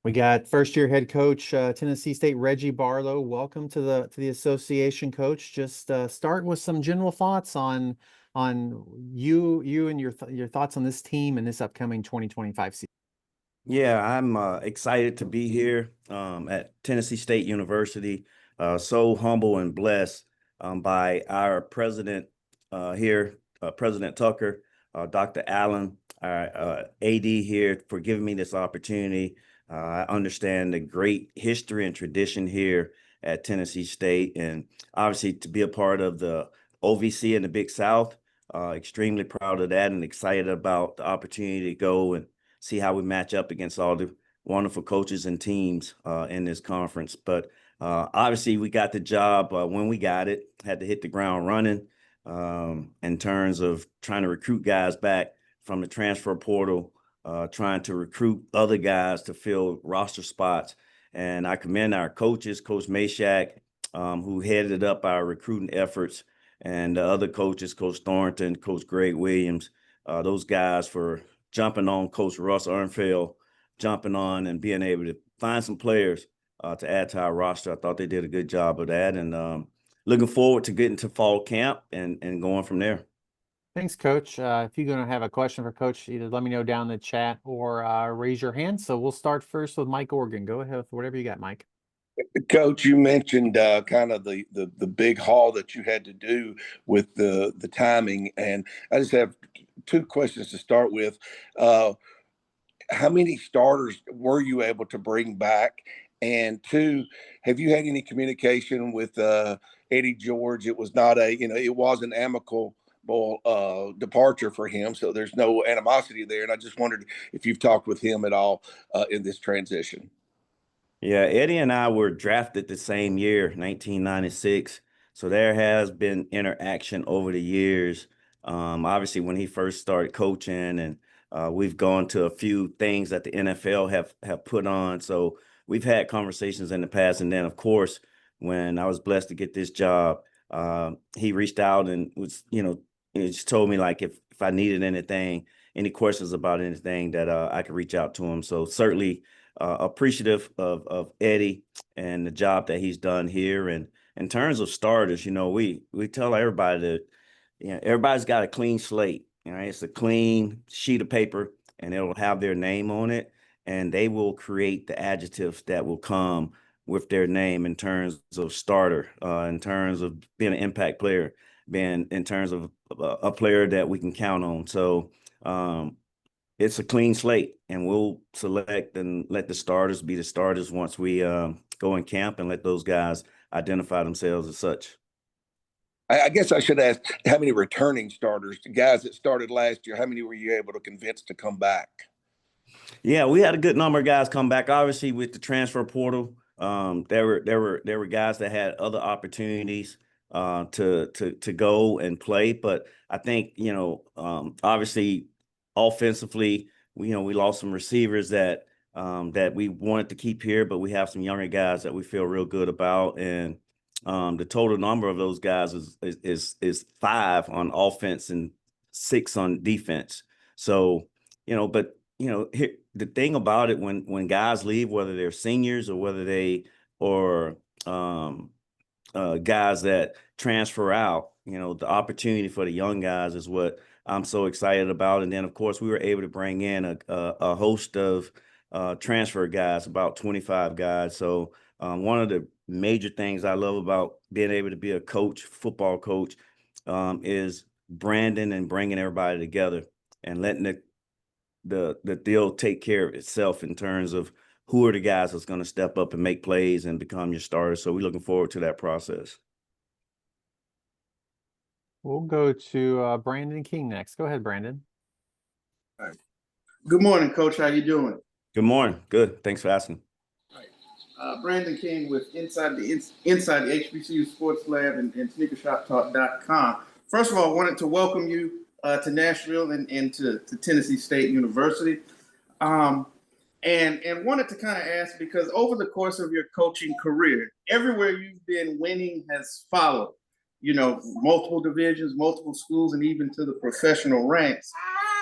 We got first-year head coach, Tennessee State, Reggie Barlow. Welcome to the association, coach. Just start with some general thoughts on you and your thoughts on this team and this upcoming 2025 season. Yeah, I'm excited to be here at Tennessee State University. So humble and blessed by our president here, President Tucker, Dr. Allen, our AD here for giving me this opportunity. I understand the great history and tradition here at Tennessee State, and obviously to be a part of the OVC in the Big South. Extremely proud of that and excited about the opportunity to go and see how we match up against all the wonderful coaches and teams in this conference. But obviously, we got the job when we got it, had to hit the ground running in terms of trying to recruit guys back from the transfer portal, trying to recruit other guys to fill roster spots. And I commend our coaches, Coach Mashak, who headed up our recruiting efforts, and the other coaches, Coach Thornton, Coach Greg Williams, those guys for jumping on Coach Russ Ernfeld, jumping on and being able to find some players to add to our roster. I thought they did a good job of that, and looking forward to getting to fall camp and going from there. Thanks, Coach. If you're going to have a question for Coach, either let me know down in the chat or raise your hand. So we'll start first with Mike Organ. Go ahead with whatever you got, Mike. Coach, you mentioned kind of the big haul that you had to do with the timing, and I just have two questions to start with. How many starters were you able to bring back? And two, have you had any communication with Eddie George? It was not it was an amicable departure for him, so there's no animosity there. And I just wondered if you've talked with him at all in this transition. Yeah, Eddie and I were drafted the same year, 1996. So there has been interaction over the years. Obviously, when he first started coaching, and we've gone to a few things that the NFL have put on. So we've had conversations in the past. And then, of course, when I was blessed to get this job, he reached out and was, he just told me like if I needed anything, any questions about anything, that I could reach out to him. So certainly appreciative of Eddie and the job that he's done here. And in terms of starters, we tell everybody that everybody's got a clean slate. It's a clean sheet of paper, and it'll have their name on it, and they will create the adjectives that will come with their name in terms of starter, in terms of being an impact player, being in terms of a player that we can count on. So it's a clean slate, and we'll select and let the starters be the starters once we go in camp and let those guys identify themselves as such. I guess I should ask, how many returning starters, the guys that started last year, how many were you able to convince to come back? Yeah, we had a good number of guys come back. Obviously, with the transfer portal, there were guys that had other opportunities to go and play. But I think obviously offensively, we lost some receivers that we wanted to keep here, but we have some younger guys that we feel real good about, and the total number of those guys is 5 on offense and 6 on defense. So but here, the thing about it, when guys leave, whether they're seniors or whether they or guys that transfer out, the opportunity for the young guys is what I'm so excited about. And then, of course, we were able to bring in a host of transfer guys, about 25 guys. So one of the major things I love about being able to be a coach, football coach, is branding and bringing everybody together and letting the deal take care of itself in terms of who are the guys that's going to step up and make plays and become your starters. So we're looking forward to that process. We'll go to Brandon King next. Go ahead, Brandon. All right. Good morning, Coach. How you doing? Good morning. Good. Thanks for asking. Brandon King with Inside the HBCU Sports Lab and SneakerShopTalk.com. First of all, I wanted to welcome you to Nashville and to Tennessee State University. And wanted to kind of ask, because over the course of your coaching career, everywhere you've been, winning has followed. Multiple divisions, multiple schools, and even to the professional ranks.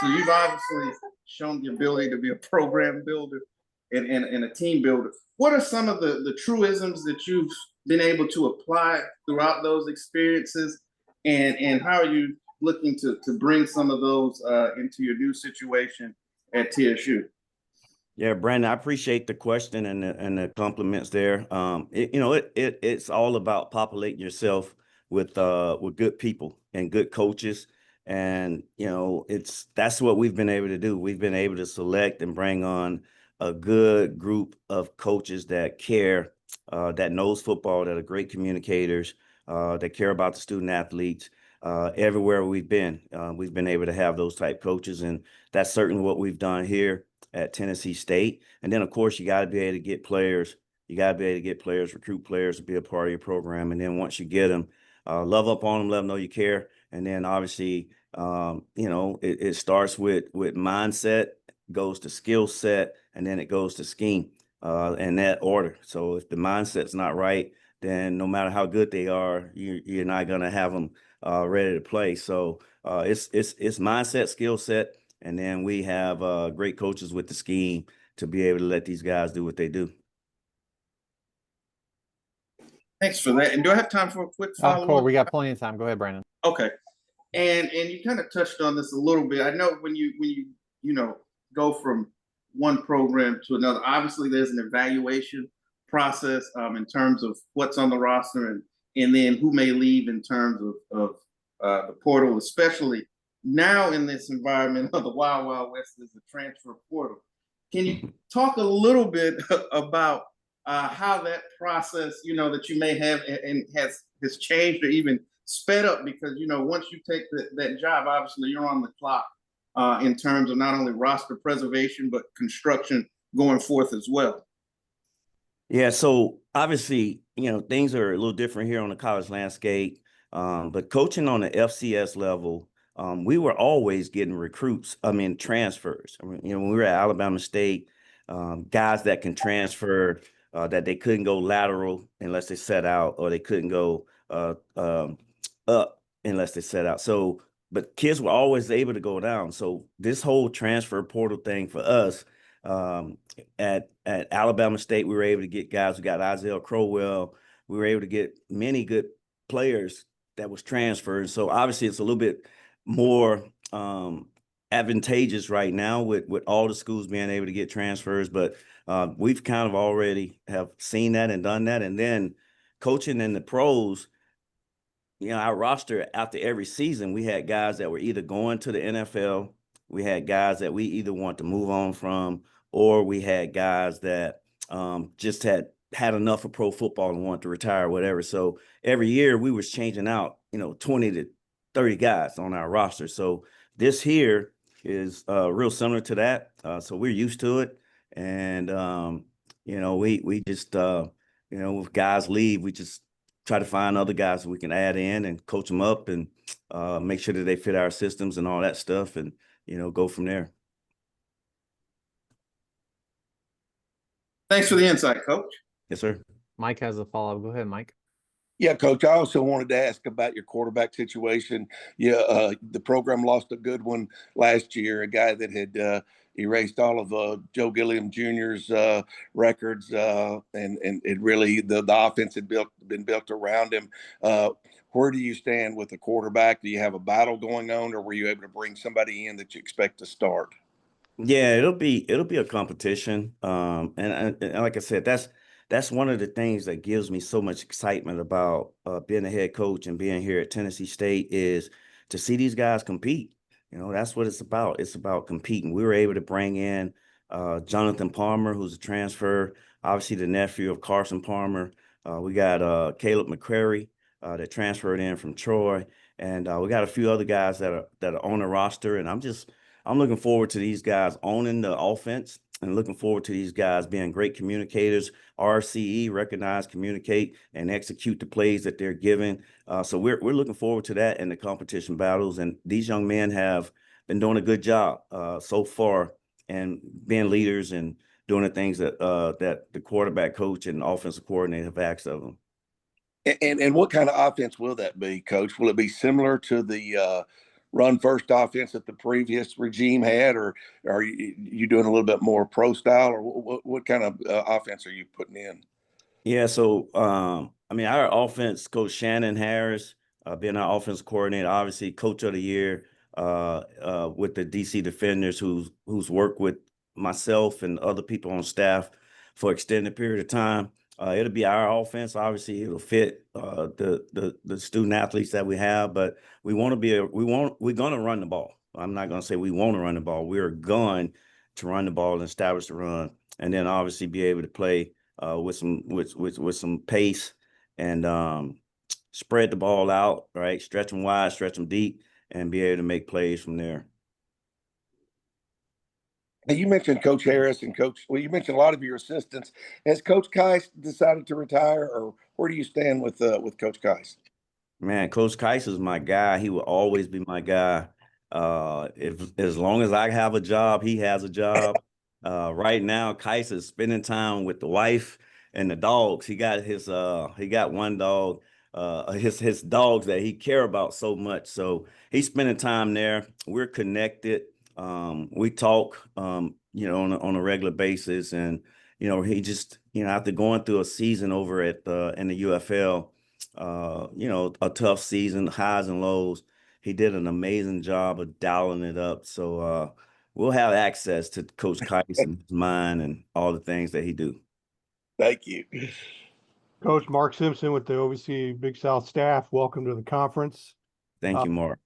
So you've obviously shown the ability to be a program builder. and a team builder. What are some of the truisms that you've been able to apply throughout those experiences, and how are you looking to bring some of those into your new situation at TSU? Yeah, Brandon, I appreciate the question and the compliments there. It's all about populating yourself with good people and good coaches. And, that's what we've been able to do. We've been able to select and bring on a good group of coaches that care, that knows football, that are great communicators, that care about the student athletes. Everywhere we've been able to have those type coaches. And that's certainly what we've done here at Tennessee State. And then, of course, you got to be able to get players. You got to be able to get players, recruit players to be a part of your program. And then once you get them, love up on them, let them know you care. And then obviously, it starts with mindset, goes to skill set, and then it goes to scheme in that order. So if the mindset's not right, then no matter how good they are, you're not going to have them ready to play. So it's mindset, skill set. And then we have great coaches with the scheme to be able to let these guys do what they do. Thanks for that. And do I have time for a quick follow-up? Cool. We got plenty of time. Go ahead, Brandon. Okay. And you kind of touched on this a little bit. I know when you go from one program to another, obviously there's an evaluation process in terms of what's on the roster and then who may leave in terms of the portal, especially now in this environment of the Wild Wild West. There's a transfer portal. Can you talk a little bit about how that process, that you may have and has changed or even sped up? Because, once you take that job, obviously you're on the clock in terms of not only roster preservation, but construction going forth as well. Yeah, so obviously, things are a little different here on the college landscape, but coaching on the FCS level, we were always getting transfers. When we were at Alabama State, guys that can transfer, that they couldn't go lateral unless they set out, or they couldn't go up unless they set out. So, but kids were always able to go down. So this whole transfer portal thing for us, at Alabama State, we were able to get guys. We got Isaiah Crowell. We were able to get many good players that was transferred. So obviously it's a little bit more advantageous right now with all the schools being able to get transfers. But we've kind of already have seen that and done that. And then coaching in the pros, our roster after every season, we had guys that were either going to the NFL, we had guys that we either want to move on from, or we had guys that just had enough of pro football and wanted to retire, whatever. So every year we was changing out, 20 to 30 guys on our roster. So this here is real similar to that. So we're used to it. And, we just, if guys leave, we just try to find other guys that we can add in and coach them up and make sure that they fit our systems and all that stuff, and, go from there. Thanks for the insight, Coach. Yes, sir. Mike has a follow-up. Go ahead, Mike. Yeah, Coach, I also wanted to ask about your quarterback situation. Yeah, the program lost a good one last year, a guy that had erased all of Joe Gilliam Jr.'s records, and it really the offense had been built around him. Where do you stand with the quarterback? Do you have a battle going on, or were you able to bring somebody in that you expect to start? Yeah, it'll be a competition. And like I said, that's one of the things that gives me so much excitement about being a head coach and being here at Tennessee State, is to see these guys compete. That's what it's about. It's about competing. We were able to bring in Jonathan Palmer, who's a transfer, obviously the nephew of Carson Palmer. We got Caleb McCrary that transferred in from Troy, and we got a few other guys that are on the roster. And I'm looking forward to these guys owning the offense, and looking forward to these guys being great communicators, RCE, recognize, communicate, and execute the plays that they're given. So we're looking forward to that in the competition battles. And these young men have been doing a good job so far, and being leaders and doing the things that the quarterback coach and offensive coordinator have asked of them. And what kind of offense will that be, Coach? Will it be similar to the run first offense that the previous regime had, or are you doing a little bit more pro style, or what kind of offense are you putting in? Yeah, so I mean, our offense coach Shannon Harris, being our offense coordinator, obviously coach of the year with the DC Defenders, who's worked with myself and other people on staff for extended period of time. It'll be our offense. Obviously, it'll fit the student athletes that we have, but we're gonna run the ball. I'm not gonna say we want to run the ball. We're going to run the ball and establish the run, and then obviously be able to play with some pace and spread the ball out, right? Stretch them wide, stretch them deep, and be able to make plays from there. Now, you mentioned Coach Harris and well, you mentioned a lot of your assistants. Has Coach Kais decided to retire, or where do you stand with Coach Kais? Man, Coach Kais is my guy. He will always be my guy. If as long as I have a job, he has a job. Right now, Kais is spending time with the wife and the dogs. He got one dog, his dogs that he care about so much. So he's spending time there. We're connected. We talk, on a regular basis, and he just, after going through a season over at in the UFL, a tough season, highs and lows. He did an amazing job of dialing it up. So we'll have access to Coach Kais and his mind and all the things that he do. Thank you. Coach Mark Simpson with the OVC-Big South staff. Welcome to the conference. Thank you, Mark.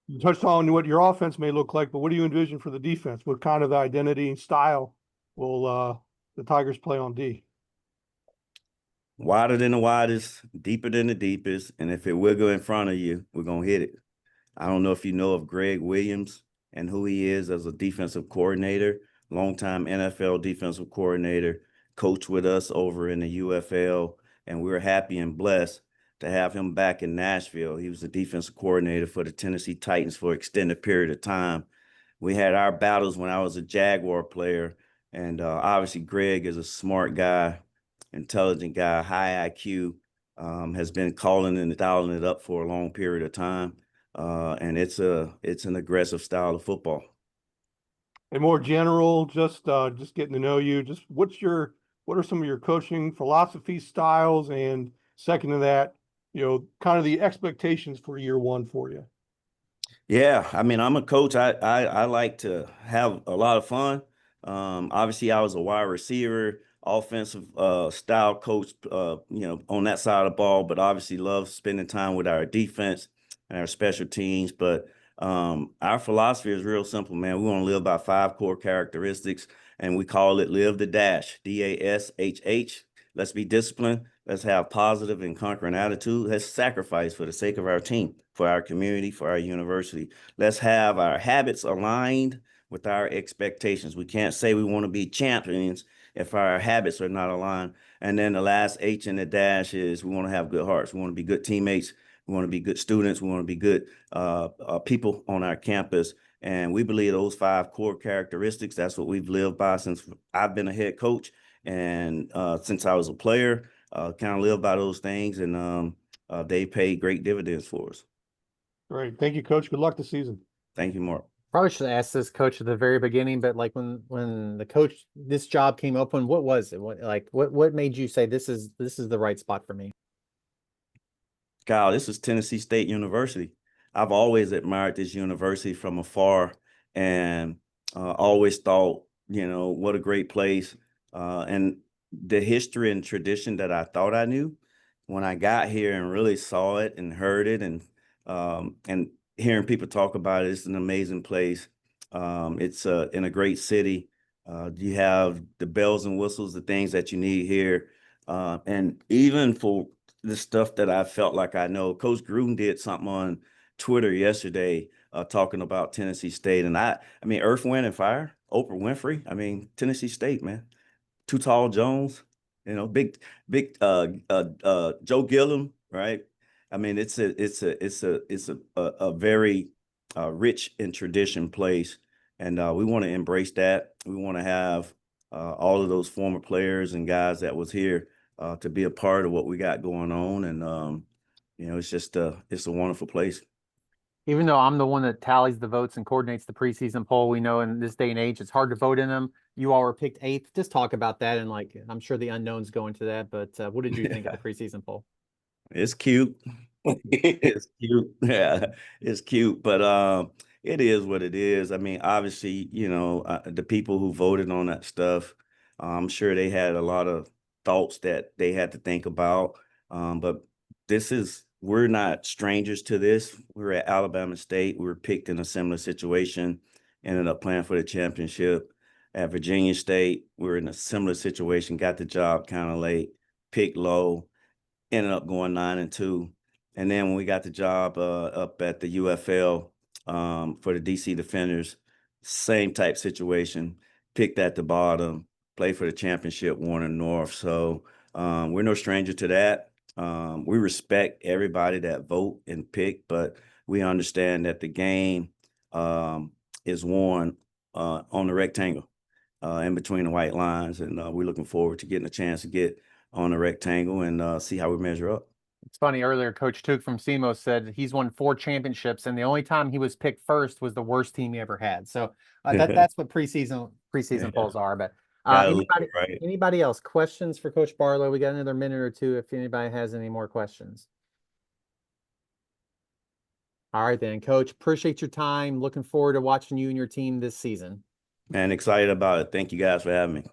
You touched on what your offense may look like, but what do you envision for the defense? What kind of identity and style will the Tigers play on D? Wider than the widest, deeper than the deepest, and if it wiggle in front of you, we're gonna hit it. I don't know if you know of Greg Williams and who he is as a defensive coordinator, longtime NFL defensive coordinator, coached with us over in the UFL, and we're happy and blessed to have him back in Nashville. He was the defensive coordinator for the Tennessee Titans for an extended period of time. We had our battles when I was a Jaguar player, and obviously Greg is a smart guy, intelligent guy, high IQ, has been calling and dialing it up for a long period of time. And it's an aggressive style of football. And more general, just getting to know you. Just what are some of your coaching philosophy styles, and second to that, kind of the expectations for year one for you? Yeah, I mean, I'm a coach. I like to have a lot of fun. Obviously, I was a wide receiver, offensive style coach, on that side of the ball, but obviously love spending time with our defense and our special teams. But our philosophy is real simple, man. We want to live by 5 core characteristics, and we call it live the dash, DASHH. Let's be disciplined. Let's have positive and conquering attitude. Let's sacrifice for the sake of our team, for our community, for our university. Let's have our habits aligned with our expectations. We can't say we want to be champions if our habits are not aligned. And then the last H in the dash is we want to have good hearts. We want to be good teammates. We want to be good students. We want to be good people on our campus. And we believe those 5 core characteristics, that's what we've lived by since I've been a head coach. And since I was a player, kind of live by those things, and they pay great dividends for us. Great. Thank you, Coach. Good luck this season. Thank you, Mark. Probably should have asked this coach at the very beginning, but like when the coach, this job came open, what was it? What made you say this is the right spot for me? Kyle, this is Tennessee State University. I've always admired this university from afar, and always thought, what a great place. And the history and tradition that I thought I knew, when I got here and really saw it and heard it, and hearing people talk about it, it's an amazing place. It's in a great city. You have the bells and whistles, the things that you need here. And even for the stuff that I felt like I know, Coach Gruden did something on Twitter yesterday talking about Tennessee State. And I mean, Earth, Wind, and Fire, Oprah Winfrey. Tennessee State, man. Too Tall Jones, big Joe Gillum, right? I mean, it's a very rich in tradition place, and we want to embrace that. We want to have all of those former players and guys that was here to be a part of what we got going on, and it's just it's a wonderful place. Even though I'm the one that tallies the votes and coordinates the preseason poll, we know in this day and age, it's hard to vote in them. You all were picked 8th. Just talk about that. And like, I'm sure the unknowns go into that, but what did you think of the preseason poll? It's cute. It's cute. Yeah, it's cute, but it is what it is. I mean, obviously, you know, the people who voted on that stuff, I'm sure they had a lot of thoughts that they had to think about. But we're not strangers to this. We're at Alabama State. We were picked in a similar situation, ended up playing for the championship. At Virginia State, we were in a similar situation, got the job kind of late, picked low, ended up going 9-2. And then when we got the job up at the UFL for the DC Defenders, same type situation, picked at the bottom, played for the championship, Warner North. So we're no stranger to that. We respect everybody that vote and pick, but we understand that the game is won on the rectangle in between the white lines. And we're looking forward to getting a chance to get on the rectangle and see how we measure up. It's funny, earlier, Coach Took from SEMO said he's won 4 championships, and the only time he was picked first was the worst team he ever had. So that's what preseason polls are. But anybody else? Questions for Coach Barlow? We got another minute or two if anybody has any more questions. All right, then, Coach. Appreciate your time. Looking forward to watching you and your team this season. Man, excited about it. Thank you guys for having me.